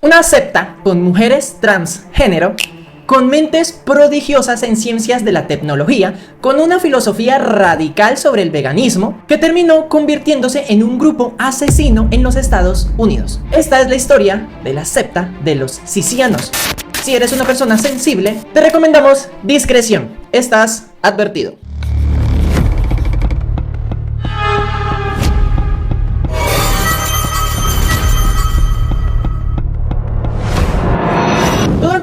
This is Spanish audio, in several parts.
Una secta con mujeres transgénero, con mentes prodigiosas en ciencias de la tecnología, con una filosofía radical sobre el veganismo, que terminó convirtiéndose en un grupo asesino en los Estados Unidos. Esta es la historia de la secta de los Sisianos. Si eres una persona sensible, te recomendamos discreción. Estás advertido.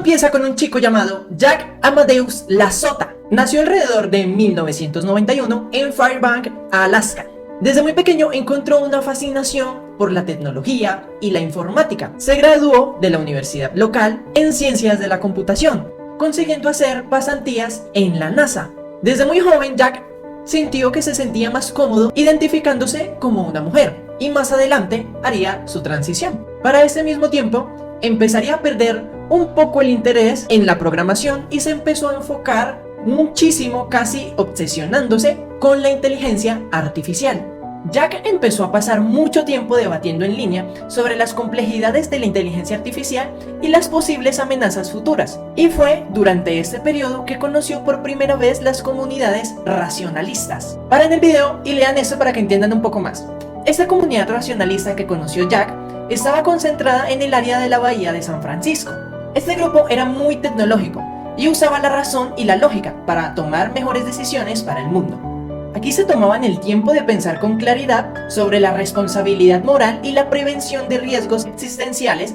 Empieza con un chico llamado Jack Amadeus LaSota. Nació alrededor de 1991 en Fairbanks, Alaska. Desde muy pequeño encontró una fascinación por la tecnología y la informática. Se graduó de la universidad local en ciencias de la computación, consiguiendo hacer pasantías en la NASA. Desde muy joven, Jack sintió que se sentía más cómodo identificándose como una mujer, y más adelante haría su transición. Para ese mismo tiempo, empezaría a perder un poco el interés en la programación y se empezó a enfocar muchísimo, casi obsesionándose con la inteligencia artificial. Jack empezó a pasar mucho tiempo debatiendo en línea sobre las complejidades de la inteligencia artificial y las posibles amenazas futuras. Y fue durante este periodo que conoció por primera vez las comunidades racionalistas. Paren el video y lean esto para que entiendan un poco más. Esta comunidad racionalista que conoció Jack estaba concentrada en el área de la bahía de San Francisco. Este grupo era muy tecnológico y usaba la razón y la lógica para tomar mejores decisiones para el mundo. Aquí se tomaban el tiempo de pensar con claridad sobre la responsabilidad moral y la prevención de riesgos existenciales,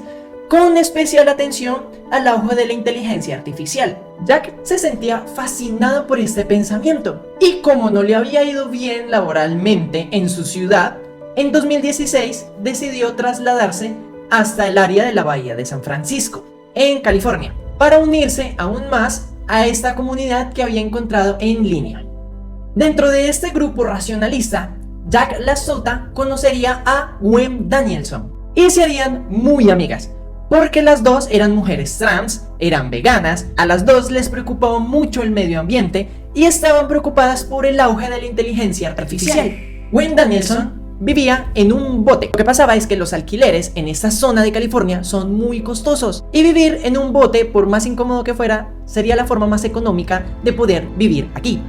con especial atención al auge de la inteligencia artificial. Jack se sentía fascinado por este pensamiento y como no le había ido bien laboralmente en su ciudad, en 2016 decidió trasladarse hasta el área de la bahía de San Francisco, en California, para unirse aún más a esta comunidad que había encontrado en línea. Dentro de este grupo racionalista, Jack LaSota conocería a Gwen Danielson y se harían muy amigas, porque las dos eran mujeres trans, eran veganas, a las dos les preocupaba mucho el medio ambiente y estaban preocupadas por el auge de la inteligencia artificial. Gwen Danielson vivía en un bote. Lo que pasaba es que los alquileres en esta zona de California son muy costosos y vivir en un bote, por más incómodo que fuera, sería la forma más económica de poder vivir aquí.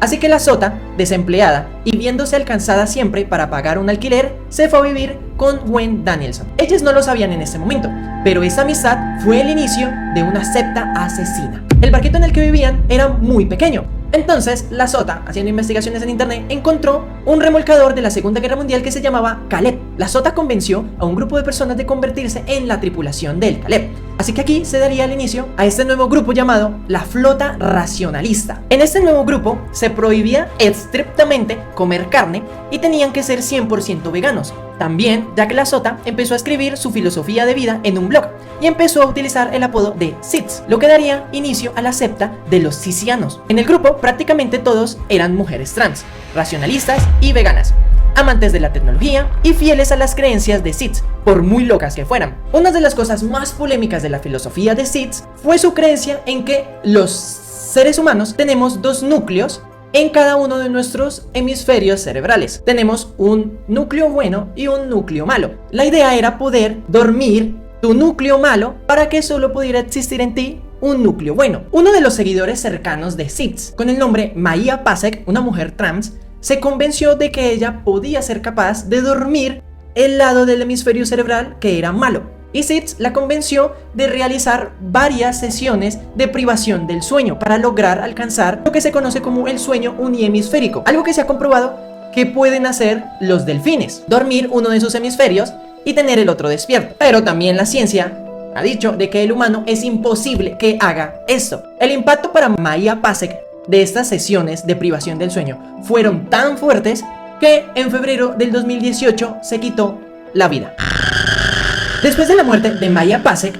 Así que LaSota, desempleada y viéndose alcanzada siempre para pagar un alquiler, se fue a vivir con Gwen Danielson. Ellas no lo sabían en ese momento, pero esa amistad fue el inicio de una secta asesina. El barquito en el que vivían era muy pequeño. Entonces, LaSota, haciendo investigaciones en internet, encontró un remolcador de la Segunda Guerra Mundial que se llamaba Caleb. LaSota convenció a un grupo de personas de convertirse en la tripulación del Caleb. Así que aquí se daría el inicio a este nuevo grupo llamado la Flota Racionalista. En este nuevo grupo se prohibía estrictamente comer carne y tenían que ser 100% veganos. También Jack LaSota empezó a escribir su filosofía de vida en un blog y empezó a utilizar el apodo de Sith, lo que daría inicio a la secta de los Sisianos. En el grupo prácticamente todos eran mujeres trans, racionalistas y veganas, amantes de la tecnología y fieles a las creencias de Sith, por muy locas que fueran. Una de las cosas más polémicas de la filosofía de Sith fue su creencia en que los seres humanos tenemos dos núcleos en cada uno de nuestros hemisferios cerebrales. Tenemos un núcleo bueno y un núcleo malo. La idea era poder dormir tu núcleo malo para que solo pudiera existir en ti un núcleo bueno. Uno de los seguidores cercanos de Sith, con el nombre Maia Pasek, una mujer trans, se convenció de que ella podía ser capaz de dormir el lado del hemisferio cerebral que era malo. Y Sith la convenció de realizar varias sesiones de privación del sueño para lograr alcanzar lo que se conoce como el sueño unihemisférico, algo que se ha comprobado que pueden hacer los delfines, dormir uno de sus hemisferios y tener el otro despierto. Pero también la ciencia ha dicho de que el humano es imposible que haga esto. El impacto para Maia Pasek de estas sesiones de privación del sueño fueron tan fuertes que en febrero del 2018 se quitó la vida. Después de la muerte de Maia Pasek,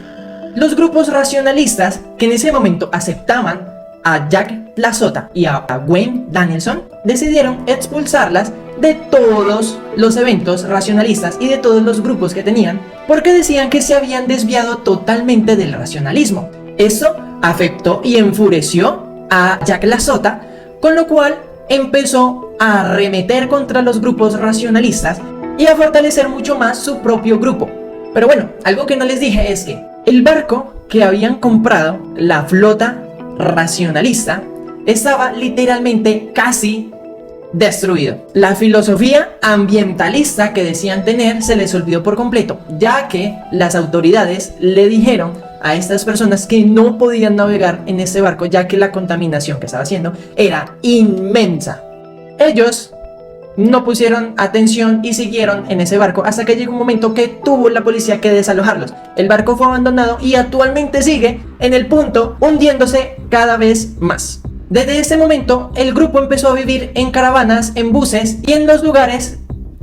los grupos racionalistas que en ese momento aceptaban a Jack LaSota y a Gwen Danielson decidieron expulsarlas de todos los eventos racionalistas y de todos los grupos que tenían, porque decían que se habían desviado totalmente del racionalismo. Eso afectó y enfureció a Jack LaSota, con lo cual empezó a arremeter contra los grupos racionalistas y a fortalecer mucho más su propio grupo. Pero bueno, algo que no les dije es que El barco que habían comprado, la flota racionalista, estaba literalmente casi destruido. La filosofía ambientalista que decían tener se les olvidó por completo, ya que las autoridades le dijeron a estas personas que no podían navegar en este barco, ya que la contaminación que estaba haciendo era inmensa. Ellos no pusieron atención y siguieron en ese barco hasta que llegó un momento que tuvo la policía que desalojarlos. El barco fue abandonado y actualmente sigue en el punto, hundiéndose cada vez más. Desde ese momento, el grupo empezó a vivir en caravanas, en buses y en los lugares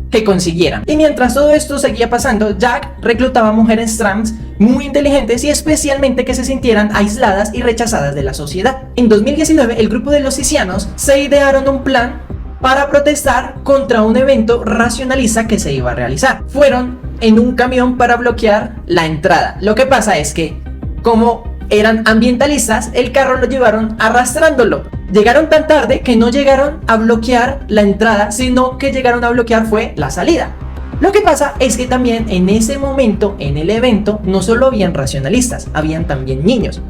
que consiguieran. Y mientras todo esto seguía pasando, Jack reclutaba mujeres trans muy inteligentes y especialmente que se sintieran aisladas y rechazadas de la sociedad. En 2019, el grupo de los Sicianos se idearon un plan para protestar contra un evento racionalista que se iba a realizar. Fueron en un camión para bloquear la entrada. Lo que pasa es que, como eran ambientalistas, el carro lo llevaron arrastrándolo. Llegaron tan tarde que no llegaron a bloquear la entrada, sino que llegaron a bloquear fue la salida. Lo que pasa es que también en ese momento, en el evento, no solo habían racionalistas, habían también niños.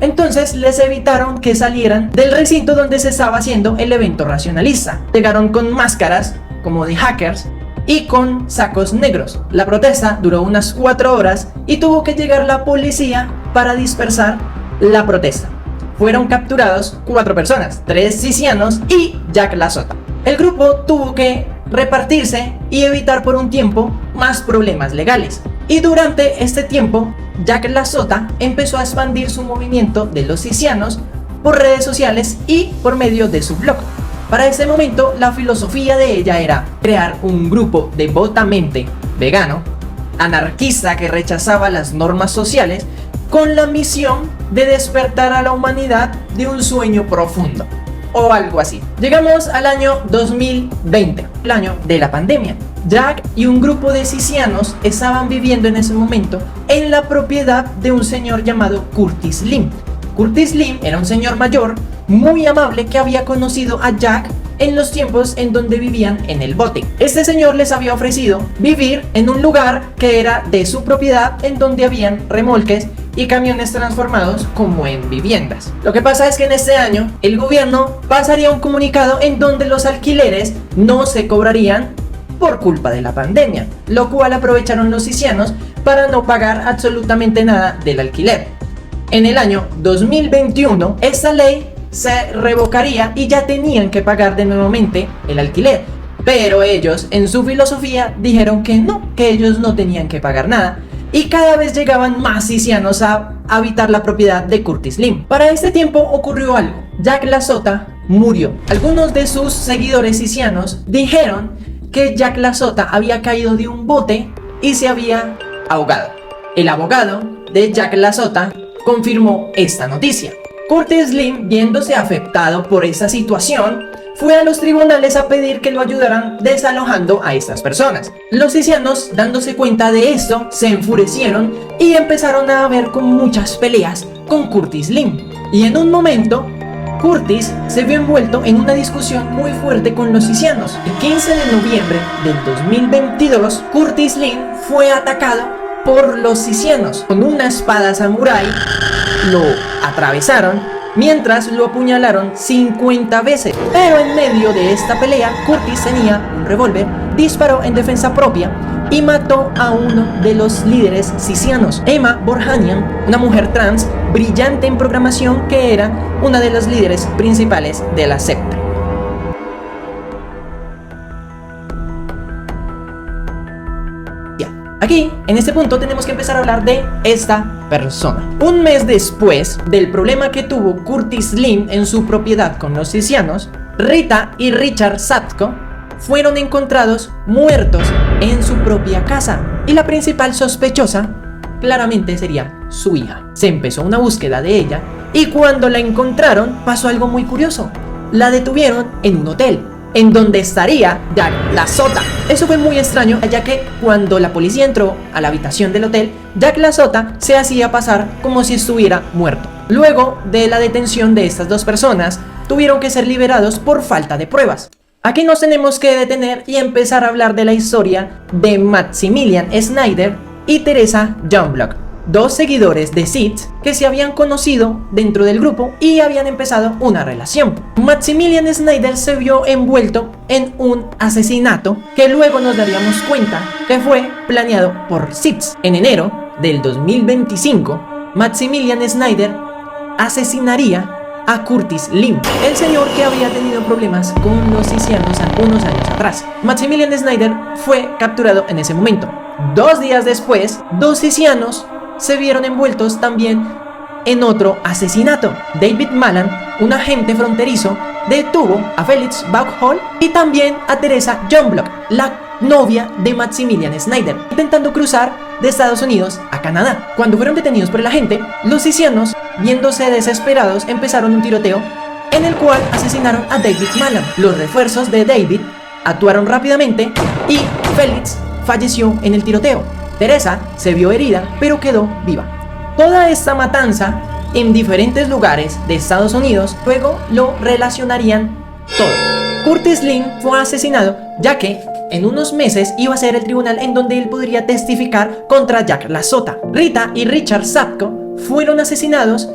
Entonces les evitaron que salieran del recinto donde se estaba haciendo el evento racionalista. Llegaron con máscaras, como de hackers, y con sacos negros. La protesta duró unas 4 horas y tuvo que llegar la policía para dispersar la protesta. Fueron capturados 4 personas, 3 sicianos y Jack LaSota. El grupo tuvo que repartirse y evitar por un tiempo más problemas legales. Y durante este tiempo, Jack LaSota empezó a expandir su movimiento de los sicianos por redes sociales y por medio de su blog. Para ese momento, la filosofía de ella era crear un grupo devotamente vegano, anarquista que rechazaba las normas sociales, con la misión de despertar a la humanidad de un sueño profundo, o algo así. Llegamos al año 2020, el año de la pandemia. Jack y un grupo de sicianos estaban viviendo en ese momento en la propiedad de un señor llamado Curtis Lim. Curtis Lim era un señor mayor, muy amable, que había conocido a Jack en los tiempos en donde vivían en el bote. Este señor les había ofrecido vivir en un lugar que era de su propiedad, en donde habían remolques y camiones transformados como en viviendas. Lo que pasa es que en este año el gobierno pasaría un comunicado en donde los alquileres no se cobrarían por culpa de la pandemia, lo cual aprovecharon los sicianos para no pagar absolutamente nada del alquiler. En el año 2021 esta ley se revocaría y ya tenían que pagar de nuevamente el alquiler, pero ellos en su filosofía dijeron que no, que ellos no tenían que pagar nada, y cada vez llegaban más sicianos a habitar la propiedad de Curtis Lim. Para este tiempo ocurrió algo. Jack LaSota murió. Algunos de sus seguidores sicianos dijeron que Jack LaSota había caído de un bote y se había ahogado. El abogado de Jack LaSota confirmó esta noticia. Curtis Lim, viéndose afectado por esa situación, fue a los tribunales a pedir que lo ayudaran desalojando a estas personas. Los sicianos, dándose cuenta de esto, se enfurecieron y empezaron a ver con muchas peleas con Curtis Lim. Y en un momento, Curtis se vio envuelto en una discusión muy fuerte con los sicianos. El 15 de noviembre del 2022, Curtis Lim fue atacado por los sicianos con una espada samurái. Lo atravesaron mientras lo apuñalaron 50 veces. Pero en medio de esta pelea, Curtis tenía un revólver, disparó en defensa propia y mató a uno de los líderes sicianos, Emma Borjanian, una mujer trans brillante en programación que era una de las líderes principales de la secta. Aquí, en este punto, tenemos que empezar a hablar de esta persona. Un mes después del problema que tuvo Curtis Lim en su propiedad con los sicianos, Rita y Richard Satko fueron encontrados muertos en su propia casa. Y la principal sospechosa claramente sería su hija. Se empezó una búsqueda de ella y cuando la encontraron pasó algo muy curioso. La detuvieron en un hotel en donde estaría Jack LaSota. Eso fue muy extraño, ya que cuando la policía entró a la habitación del hotel, Jack LaSota se hacía pasar como si estuviera muerto. Luego de la detención de estas dos personas, tuvieron que ser liberados por falta de pruebas. Aquí nos tenemos que detener y empezar a hablar de la historia de Maximilian Schneider y Teresa Youngblood. dos seguidores de Sid que se habían conocido dentro del grupo y habían empezado una relación. Maximilian Snyder se vio envuelto en un asesinato que luego nos daríamos cuenta que fue planeado por Sid. En enero del 2025, Maximilian Snyder asesinaría a Curtis Lim, el señor que había tenido problemas con los sisianos unos años atrás. Maximilian Snyder fue capturado en ese momento. 2 días después, dos sisianos se vieron envueltos también en otro asesinato. David Malan, un agente fronterizo, detuvo a Felix Vaughall y también a Teresa Youngblood, la novia de Maximilian Snyder, intentando cruzar de Estados Unidos a Canadá. Cuando fueron detenidos por el agente, los sisianos, viéndose desesperados, empezaron un tiroteo en el cual asesinaron a David Malan. Los refuerzos de David actuaron rápidamente y Felix falleció en el tiroteo. Teresa se vio herida, pero quedó viva. Toda esta matanza en diferentes lugares de Estados Unidos luego lo relacionarían todo. Curtis Lim fue asesinado ya que en unos meses iba a ser el tribunal en donde él podría testificar contra Jack LaSota. Rita y Richard Sapko fueron asesinados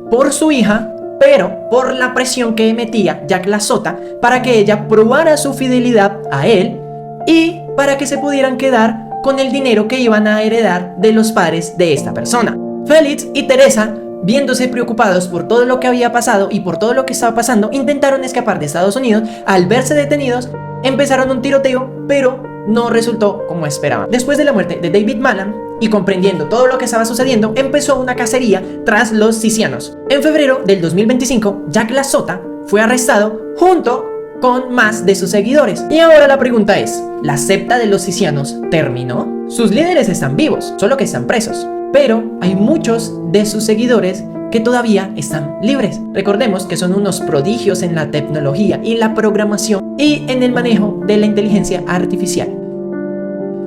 por su hija, pero por la presión que metía Jack LaSota para que ella probara su fidelidad a él y para que se pudieran quedar con el dinero que iban a heredar de los padres de esta persona. Felix y Teresa, viéndose preocupados por todo lo que había pasado y por todo lo que estaba pasando, intentaron escapar de Estados Unidos. Al verse detenidos, empezaron un tiroteo, pero no resultó como esperaban. Después de la muerte de David Malan y comprendiendo todo lo que estaba sucediendo, empezó una cacería tras los sisianos. En febrero del 2025, Jack LaSota fue arrestado junto con más de sus seguidores. Y ahora la pregunta es, ¿la secta de los sisianos terminó? Sus líderes están vivos, solo que están presos, pero hay muchos de sus seguidores que todavía están libres. Recordemos que son unos prodigios en la tecnología y la programación y en el manejo de la inteligencia artificial.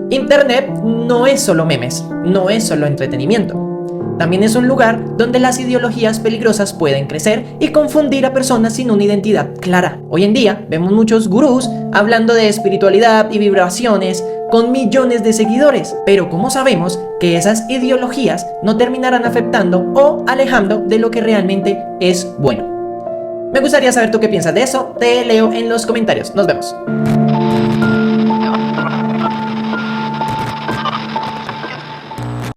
Internet no es solo memes, no es solo entretenimiento. También es un lugar donde las ideologías peligrosas pueden crecer y confundir a personas sin una identidad clara. Hoy en día vemos muchos gurús hablando de espiritualidad y vibraciones con millones de seguidores, pero ¿cómo sabemos que esas ideologías no terminarán afectando o alejando de lo que realmente es bueno? Me gustaría saber tú qué piensas de eso, te leo en los comentarios. Nos vemos.